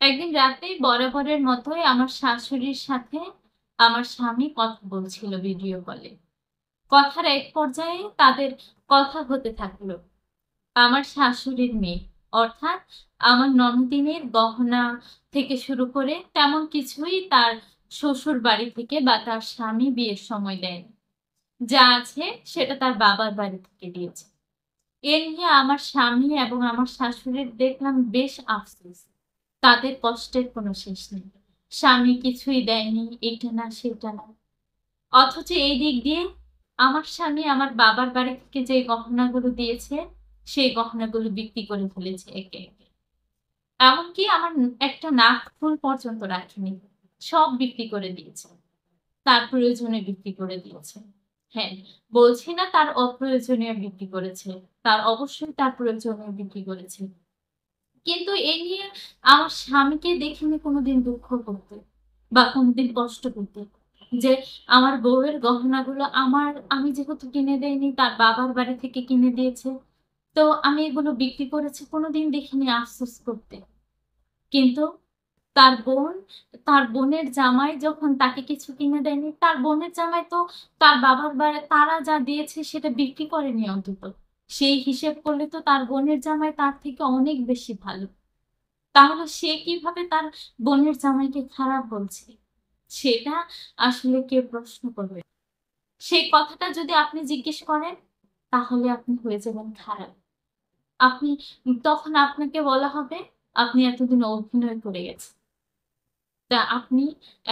একদিন রাতে বরাবরের মতোই আমার শাশুড়ির সাথে আমার স্বামী কথা বলছিল ভিডিও কলে। কথার এক পর্যায়ে তাদের কথা হতে থাকলো। আমার শাশুড়ির মেয়ে, অর্থাৎ আমার ননদিনের গহনা থেকে শুরু করে তেমন কিছুই তার শ্বশুর বাড়ি থেকে বা তার স্বামী বিয়ের সময় দেয়নি। যা আছে সেটা তার বাবার বাড়ি থেকে দিয়েছে। এ নিয়ে আমার স্বামী এবং আমার শাশুড়ির দেখলাম বেশ আফসোস। তাদের কষ্টের কোনো শেষ নেই। স্বামী কিছুই দেয়নি, এটা না সেটা না। অথচ এই দিক দিয়ে আমার স্বামী আমার বাবার বাড়ি থেকে যে গহনাগুলো দিয়েছে, সেই গহনাগুলো বিক্রি করে ফেলেছে একে একে। এমনকি আমার একটা নাক ফুল পর্যন্ত রাখেনি, সব বিক্রি করে দিয়েছে। তার প্রয়োজনে বিক্রি করে দিয়েছে। হ্যাঁ, বলছি না তার অপ্রয়োজনীয় বিক্রি করেছে, তার অবশ্যই তার প্রয়োজনীয় বিক্রি করেছে। কিন্তু এই নিয়ে আমার স্বামীকে দেখিনি কোনোদিন দুঃখ করতে বা কোনোদিন কষ্ট করতে, যে আমার বউয়ের গহনাগুলো আমি যেহেতু কিনে দেয়নি, তার বাবার বাড়ি থেকে কিনে দিয়েছে, তো আমি এগুলো বিক্রি করেছি, কোনোদিন দেখিনি আফসোস করতে। কিন্তু তার বোন, তার বোনের জামাই যখন তাকে কিছু কিনে দেয়নি, তার বোনের জামাই তো তার বাবার বাড়ি তারা যা দিয়েছে সেটা বিক্রি করেনি অন্তত। সেই হিসেব করলে তো তার বোনের জামাই তার থেকে অনেক বেশি ভালো। তাহলে সে কিভাবে তার বোনের জামাইকে খারাপ বলছে? সেটা আসলে কে প্রশ্ন করবে? সেই কথাটা যদি আপনি জিজ্ঞেস করেন, তাহলে আপনি হয়ে যাবেন খারাপ। আপনি তখন আপনাকে বলা হবে আপনি এতদিন অভিনয় করে গেছেন। তা আপনি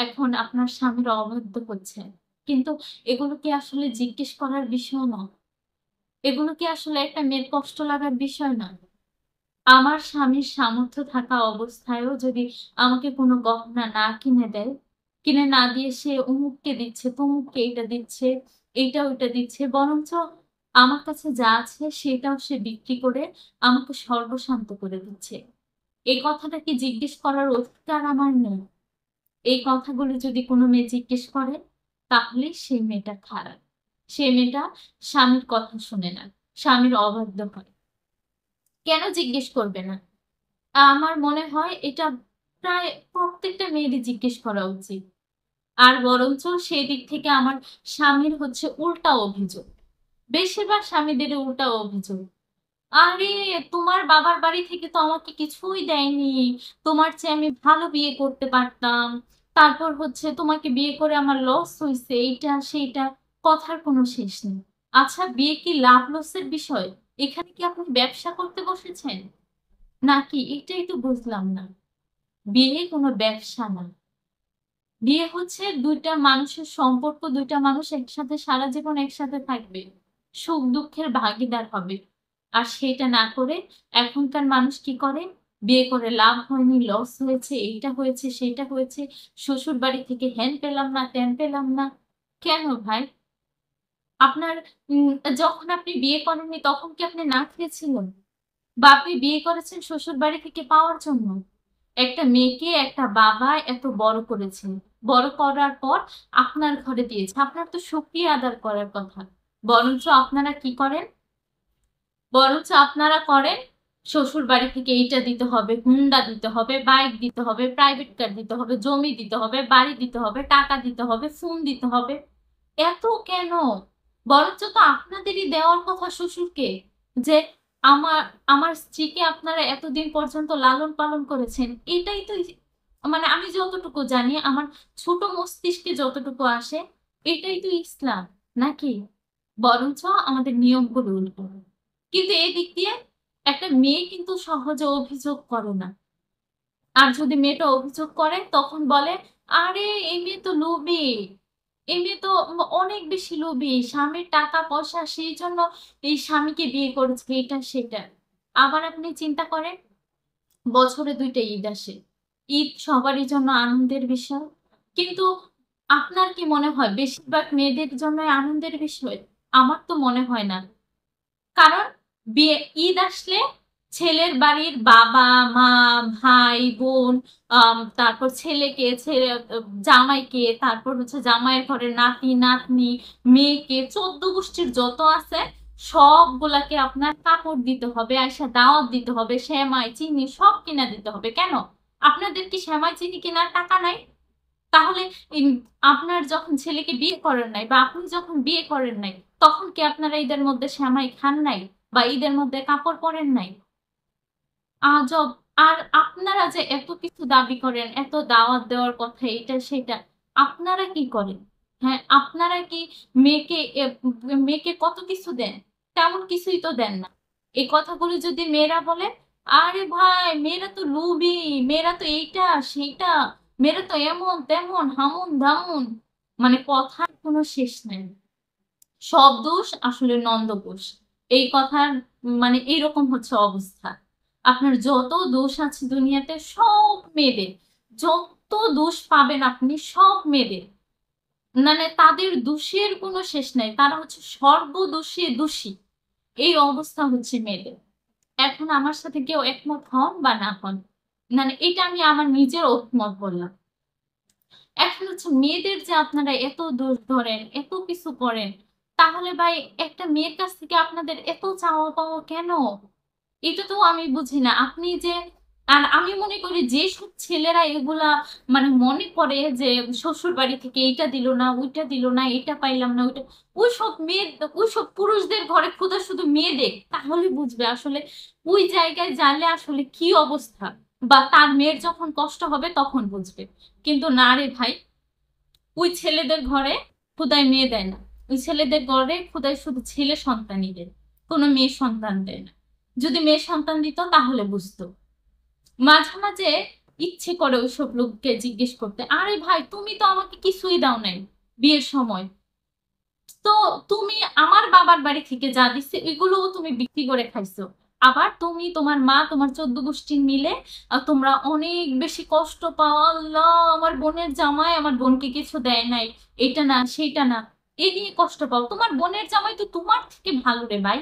এখন আপনার স্বামীর অবাধ্য হচ্ছেন। কিন্তু এগুলো কি আসলে জিজ্ঞেস করার বিষয় না? এগুলো কি আসলে একটা মেয়ের কষ্ট লাগার বিষয় না? আমার স্বামীর সামর্থ্য থাকা অবস্থায়ও যদি আমাকে কোনো গহনা না কিনে দেয়, কিনে না দিয়ে সে অমুককে দিচ্ছে, তমুককে এইটা দিচ্ছে, এইটা ওইটা দিচ্ছে, বরঞ্চ আমার কাছে যা আছে সেটাও সে বিক্রি করে আমাকে সর্বশান্ত করে দিচ্ছে। এই কথাটা কি জিজ্ঞেস করার অধিকার আমার নেই? এই কথাগুলো যদি কোনো মেয়ে জিজ্ঞেস করে, তাহলে সেই মেয়েটা খারাপ। সে মেয়েটা স্বামীর কথা শুনে না, স্বামীর অবাধ্য হয়। কেন জিজ্ঞেস করবে না? আমার মনে হয় এটা প্রায় প্রত্যেকটা মেয়েরই জিজ্ঞেস করা উচিত। আর বরঞ্চ সেই দিক থেকে আমার স্বামীর হচ্ছে উল্টা অভিযোগ। বেশিরভাগ স্বামীদের উল্টা অভিযোগ, আরে তোমার বাবার বাড়ি থেকে তো আমাকে কিছুই দেয়নি, তোমার চেয়ে আমি ভালো বিয়ে করতে পারতাম, তারপর হচ্ছে তোমাকে বিয়ে করে আমার লস হয়েছে, এইটা সেইটা, কথার কোনো শেষ নেই। আচ্ছা, বিয়ে কি লাভ লসের বিষয়? এখানে কি আপনি ব্যবসা করতে বসেছেন নাকি? এটাই তো বুঝলাম না। বিয়ে কোনো ব্যবসা না। বিয়ে হচ্ছে দুইটা মানুষের সম্পর্ক, দুইটা মানুষ একসাথে সারা জীবন একসাথে থাকবে, সুখ দুঃখের ভাগীদার হবে। আর সেটা না করে এখনকার মানুষ কি করে? বিয়ে করে লাভ হয়নি, লস হয়েছে, এইটা হয়েছে, সেইটা হয়েছে, শ্বশুর বাড়ি থেকে হ্যান পেলাম না, ত্যান পেলাম না। কেন ভাই? আপনার যখন আপনি বিয়ে করেননি তখন কি আপনি না খেয়েছিলেন? বা আপনি বিয়ে করেছেন শ্বশুর বাড়ি থেকে পাওয়ার জন্য? একটা মেয়েকে একটা বাবা এত বড় করেছেন, বড় করার পর আপনার ঘরে দিয়েছে, আপনার তো শুকরিয়া আদায় করার কথা। বরঞ্চ আপনারা কি করেন? বরঞ্চ আপনারা করেন শ্বশুর বাড়ি থেকে এইটা দিতে হবে, হুন্ডা দিতে হবে, বাইক দিতে হবে, প্রাইভেট কার দিতে হবে, জমি দিতে হবে, বাড়ি দিতে হবে, টাকা দিতে হবে, ফোন দিতে হবে। এত কেন? বরঞ্চ তো আপনাদেরই দেওয়ার কথা শ্বশুরকে, যে আমার আমার স্ত্রীকে আপনারা এতদিন পর্যন্ত লালন পালন করেছেন। এটাই তো মানে আমি যতটুকু জানি, আমার ছোট মস্তিষ্কে যতটুকু আসে, এটাই তো ইসলাম নাকি? বরঞ্চ আমাদের নিয়মগুলো উল্টো। কিন্তু এই দিক দিয়ে একটা মেয়ে কিন্তু সহজে অভিযোগ করে না। আর যদি মেয়েটা অভিযোগ করে তখন বলে, আরে এই মেয়ে তো লোভী, এই মেয়ে তো অনেক বেশি লোভী, স্বামীর টাকা পয়সা, সেই জন্য এই স্বামীকে বিয়ে করেছে, এটা সেটা। আবার আপনি চিন্তা করেন, বছরে দুইটা ঈদ আসে, ঈদ সবারই জন্য আনন্দের বিষয়, কিন্তু আপনার কি মনে হয় বেশিরভাগ মেয়েদের জন্য আনন্দের বিষয়? আমার তো মনে হয় না। কারণ বিয়ে ঈদ আসলে ছেলের বাড়ির বাবা মা, ভাই বোন, তারপর ছেলেকে ছেলে, জামাইকে, তারপর হচ্ছে জামাইয়ের ঘরের নাতি নাতনি, মেয়েকে, 14 গোষ্ঠীর যত আছে সবগুলাকে আপনার কাপড় দিতে হবে, আয়সা দাওয়াত দিতে হবে, সেমাই চিনি সব কিনা দিতে হবে। কেন? আপনাদের কি সেমাই চিনি কেনার টাকা নাই? তাহলে আপনার যখন ছেলেকে বিয়ে করেন নাই বা আপনি যখন বিয়ে করেন নাই, তখন কি আপনারা ঈদের মধ্যে সেমাই খান নাই বা ঈদের মধ্যে কাপড় পরেন নাই? আজব! আর আপনারা যে এত কিছু দাবি করেন, এত দাওয়াত দেওয়ার কথা, এটা সেটা, আপনারা কি করেন? হ্যাঁ, আপনারা কি মেয়েকে কত কিছু দেন? তেমন কিছুই তো দেন না। এই কথাগুলো যদি মেয়েরা বলে, আরে ভাই মেয়েরা তো লুবি, মেয়েরা তো এইটা সেইটা, মেয়েরা তো এমন তেমন হামুন দামুন, মানে কথার কোনো শেষ নেই। সব দোষ আসলে নন্দকোষ, এই কথার মানে এইরকম হচ্ছে অবস্থা। আপনার যত দোষ আছে দুনিয়াতে সব মেয়েদের, যত দোষ পাবেন আপনি সব মেয়েদের, মানে তাদের দোষের কোনো শেষ নাই, তারা হচ্ছে সর্বদোষে দোষী। এই অবস্থা হচ্ছে মেয়েদের। এখন আমার সাথে কেউ একমত হন বা না হন, মানে এটা আমি আমার নিজের অভিমত বললাম। এখন হচ্ছে মেয়েদের যে আপনারা এত দোষ ধরেন, এত কিছু করেন, তাহলে ভাই একটা মেয়ের কাছ থেকে আপনাদের এত চাওয়া পাওয়া কেন? এটা তো আমি বুঝি না। আপনি যে, আর আমি মনে করি যে সব ছেলেরা এগুলা মানে মনে করে যে শ্বশুর বাড়ি থেকে এইটা দিল না, ওইটা দিল না, এটা পাইলাম না, ওইটা, ওইসব মেয়ে, ওইসব পুরুষদের ঘরে খোদা শুধু মেয়ে দেখ, তাহলে বুঝবে আসলে ওই জায়গায় জানলে আসলে কি অবস্থা, বা তার মেয়ের যখন কষ্ট হবে তখন বুঝবে। কিন্তু না রে ভাই, ওই ছেলেদের ঘরে খোদায় মেয়ে দেয় না, ওই ছেলেদের ঘরে খোদায় শুধু ছেলে সন্তানই দেয়, কোনো মেয়ে সন্তান দেয় না। যদি মেয়ে সন্তান দিত তাহলে বুঝতো। মাঝে মাঝে ইচ্ছে করে ওইসব লোককে জিজ্ঞেস করতে, আরে ভাই তুমি তো আমাকে কিছুই দাও নাই বিয়ের সময়, তো তুমি আমার বাবার বাড়ি থেকে যা দিচ্ছে এগুলোও তুমি বিক্রি করে খাইছো, আবার তুমি তোমার মা তোমার 14 গোষ্ঠী মিলে তোমরা অনেক বেশি কষ্ট পাও, আল্লাহ আমার বোনের জামাই আমার বোনকে কিছু দেয় নাই, এটা না সেইটা না, এই নিয়ে কষ্ট পাও। তোমার বোনের জামাই তো তোমার থেকে ভালো রে ভাই,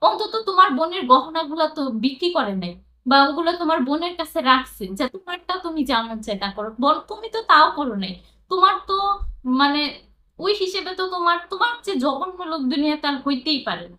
অন্তত তোমার বোনের গহনাগুলো তো বিক্রি করে নাই, বা ওগুলো তোমার বোনের কাছে রাখছে, যে তোমারটা তুমি যেমন চাই তা করো, বল তুমি তো তাও করো নাই। তোমার তো মানে ওই হিসেবে তো তোমার তোমার যে জঘন্য লোক দুনিয়াতে আর হইতেই পারে না।